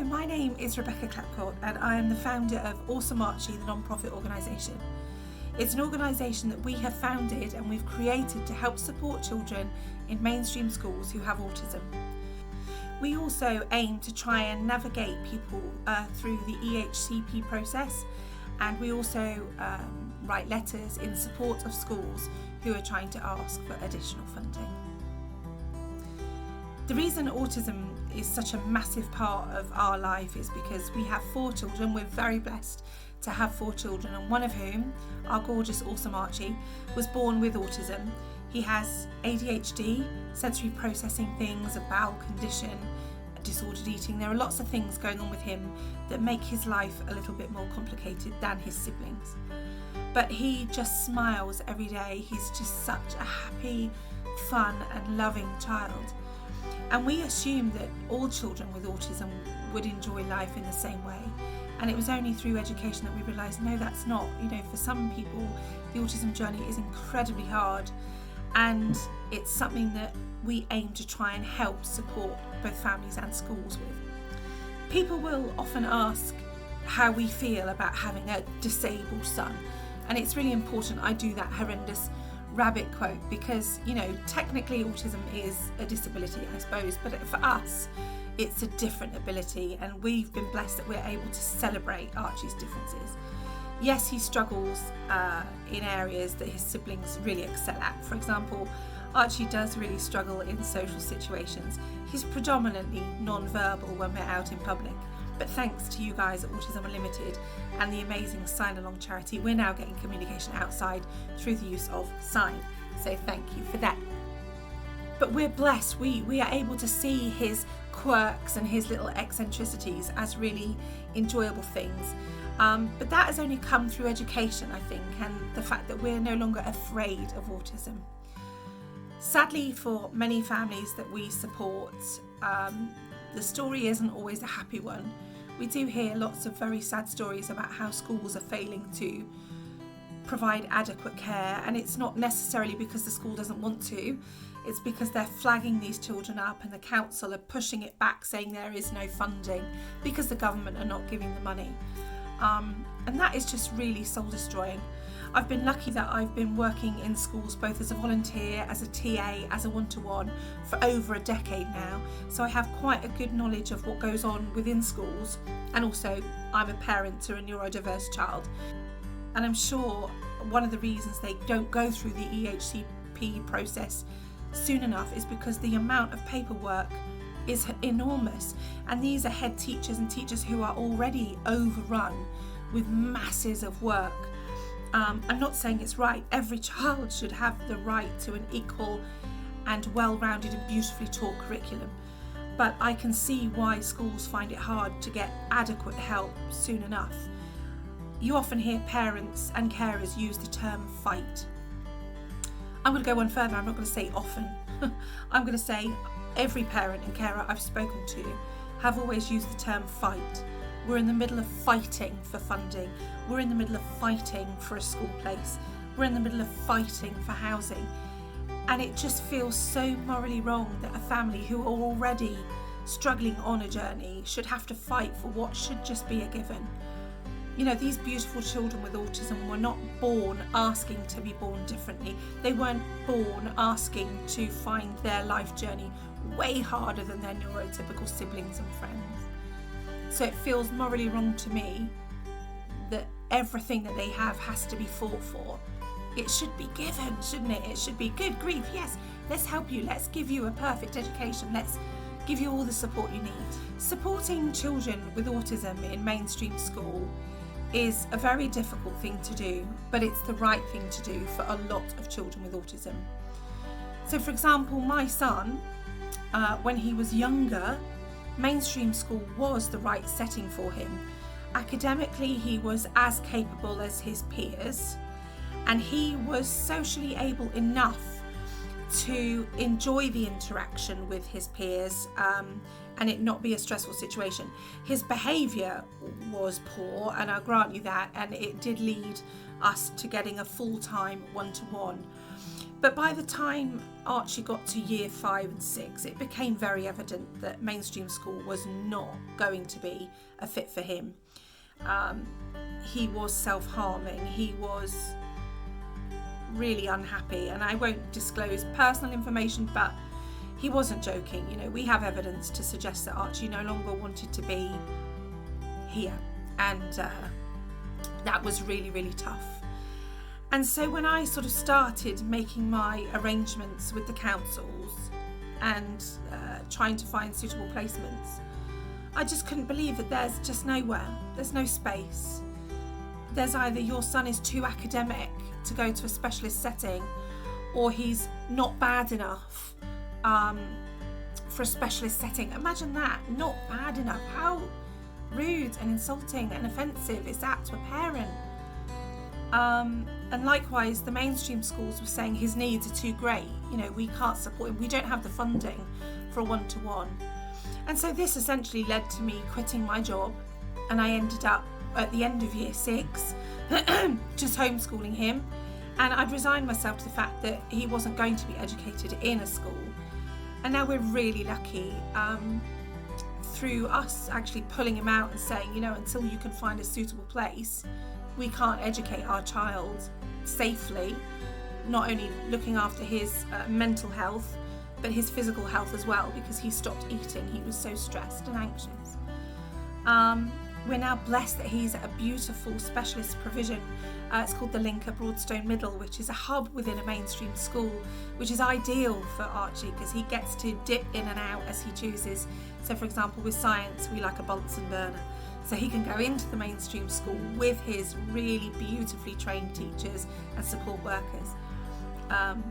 my name is Rebecca Clapcott and I am the founder of Awesome Archie, the non-profit organisation. It's an organisation that we have founded and we've created to help support children in mainstream schools who have autism. We also aim to try and navigate people through the EHCP process, and we also write letters in support of schools who are trying to ask for additional funding. The reason autism is such a massive part of our life is because we have 4 children. We're very blessed to have 4 children, and one of whom, our gorgeous Awesome Archie, was born with autism. He has ADHD, sensory processing things, a bowel condition, disordered eating. There are lots of things going on with him that make his life a little bit more complicated than his siblings. But he just smiles every day. He's just such a happy, fun and loving child. And we assumed that all children with autism would enjoy life in the same way. And it was only through education that we realised, no, that's not. For some people, the autism journey is incredibly hard, and it's something that we aim to try and help support both families and schools with. People will often ask how we feel about having a disabled son, and it's really important I do that horrendous rabbit quote because, technically autism is a disability, I suppose, but for us, it's a different ability, and we've been blessed that we're able to celebrate Archie's differences. Yes, he struggles in areas that his siblings really excel at. For example, Archie does really struggle in social situations. He's predominantly non-verbal when we're out in public, but thanks to you guys at Autism Unlimited and the amazing Sign Along charity, we're now getting communication outside through the use of sign. So thank you for that. But we're blessed, we are able to see his quirks and his little eccentricities as really enjoyable things. But that has only come through education, I think, and the fact that we're no longer afraid of autism. Sadly, for many families that we support, the story isn't always a happy one. We do hear lots of very sad stories about how schools are failing to provide adequate care, and it's not necessarily because the school doesn't want to, it's because they're flagging these children up and the council are pushing it back, saying there is no funding because the government are not giving the money. And that is just really soul destroying. I've been lucky that I've been working in schools both as a volunteer, as a TA, as a one-to-one for over a decade now, so I have quite a good knowledge of what goes on within schools, and also I'm a parent to a neurodiverse child. And I'm sure one of the reasons they don't go through the EHCP process soon enough is because the amount of paperwork is enormous, and these are head teachers and teachers who are already overrun with masses of work. I'm not saying it's right. Every child should have the right to an equal and well-rounded and beautifully taught curriculum, but I can see why schools find it hard to get adequate help soon enough. You often hear parents and carers use the term fight. I'm going to go one further. I'm not going to say often. I'm going to say every parent and carer I've spoken to have always used the term fight. We're in the middle of fighting for funding. We're in the middle of fighting for a school place. We're in the middle of fighting for housing. And it just feels so morally wrong that a family who are already struggling on a journey should have to fight for what should just be a given. These beautiful children with autism were not born asking to be born differently. They weren't born asking to find their life journey way harder than their neurotypical siblings and friends. So it feels morally wrong to me that everything that they have has to be fought for. It should be given, shouldn't it? It should be good grief, yes, let's help you, let's give you a perfect education, let's give you all the support you need. Supporting children with autism in mainstream school is a very difficult thing to do, but it's the right thing to do for a lot of children with autism. So for example, my son, when he was younger, mainstream school was the right setting for him. Academically, he was as capable as his peers, and he was socially able enough to enjoy the interaction with his peers and it not be a stressful situation. His behaviour was poor, and I'll grant you that, and it did lead us to getting a full-time one-to-one. But by the time Archie got to year 5 and 6, it became very evident that mainstream school was not going to be a fit for him. He was self-harming, he was really unhappy, and I won't disclose personal information, but he wasn't joking. You know, we have evidence to suggest that Archie no longer wanted to be here, and that was really, really tough. And so when I sort of started making my arrangements with the councils and trying to find suitable placements, I just couldn't believe that there's just nowhere, there's no space. There's either your son is too academic to go to a specialist setting, or he's not bad enough for a specialist setting. Imagine that, not bad enough. How rude and insulting and offensive is that to a parent? And likewise, the mainstream schools were saying his needs are too great. You know, we can't support him. We don't have the funding for a one-to-one. And so this essentially led to me quitting my job, and I ended up at the end of year 6 just homeschooling him. And I'd resigned myself to the fact that he wasn't going to be educated in a school. And now we're really lucky through us actually pulling him out and saying, you know, until you can find a suitable place, we can't educate our child safely, not only looking after his mental health, but his physical health as well, because he stopped eating. He was so stressed and anxious. We're now blessed that he's at a beautiful specialist provision. It's called the Link at Broadstone Middle, which is a hub within a mainstream school, which is ideal for Archie because he gets to dip in and out as he chooses. So for example, with science, we like a Bunsen burner. So he can go into the mainstream school with his really beautifully trained teachers and support workers. And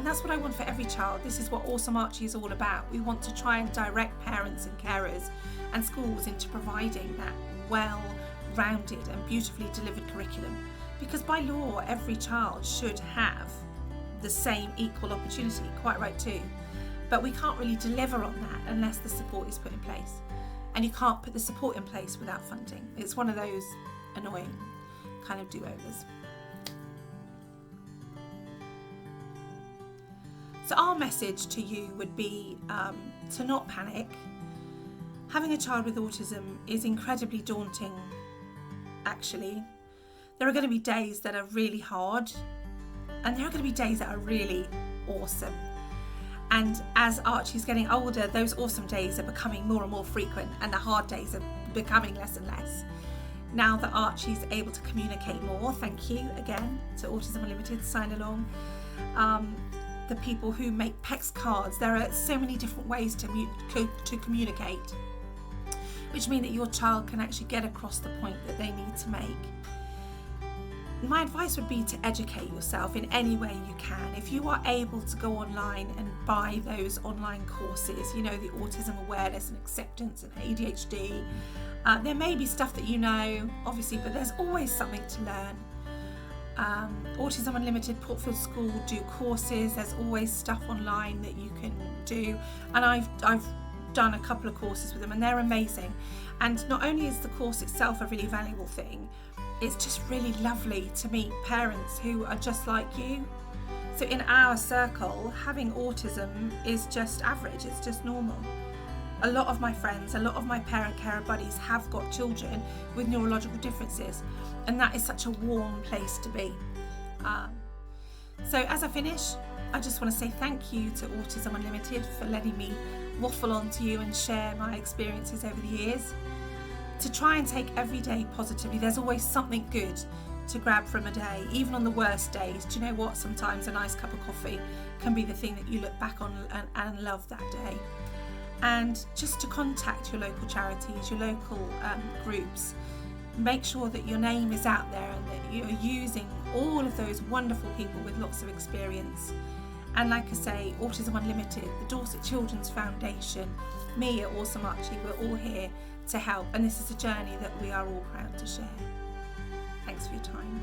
that's what I want for every child. This is what Awesome Archie is all about. We want to try and direct parents and carers and schools into providing that well-rounded and beautifully delivered curriculum. Because by law, every child should have the same equal opportunity, quite right too. But we can't really deliver on that unless the support is put in place. And you can't put the support in place without funding. It's one of those annoying kind of do-overs. So our message to you would be to not panic. Having a child with autism is incredibly daunting, actually. There are going to be days that are really hard, and there are going to be days that are really awesome. And as Archie's getting older, those awesome days are becoming more and more frequent, and the hard days are becoming less and less. Now that Archie's able to communicate more, thank you again to Autism Unlimited, sign along. The people who make PEX cards, there are so many different ways to communicate, which mean that your child can actually get across the point that they need to make. My advice would be to educate yourself in any way you can. If you are able to go online and buy those online courses, you know, the autism awareness and acceptance and ADHD, there may be stuff that you know, obviously, but there's always something to learn. Autism Unlimited, Portfield School do courses. There's always stuff online that you can do, and I've done a couple of courses with them, and they're amazing. And not only is the course itself a really valuable thing, it's just really lovely to meet parents who are just like you. So in our circle, having autism is just average, it's just normal. A lot of my friends, a lot of my parent carer buddies have got children with neurological differences, and that is such a warm place to be. So as I finish, I just want to say thank you to Autism Unlimited for letting me waffle on to you and share my experiences over the years. To try and take every day positively, there's always something good to grab from a day, even on the worst days. Do you know what? Sometimes a nice cup of coffee can be the thing that you look back on and love that day. And just to contact your local charities, your local groups. Make sure that your name is out there and that you're using all of those wonderful people with lots of experience. And like I say, Autism Unlimited, the Dorset Children's Foundation, me at Awesome Archie, we're all here to help, and this is a journey that we are all proud to share. Thanks for your time.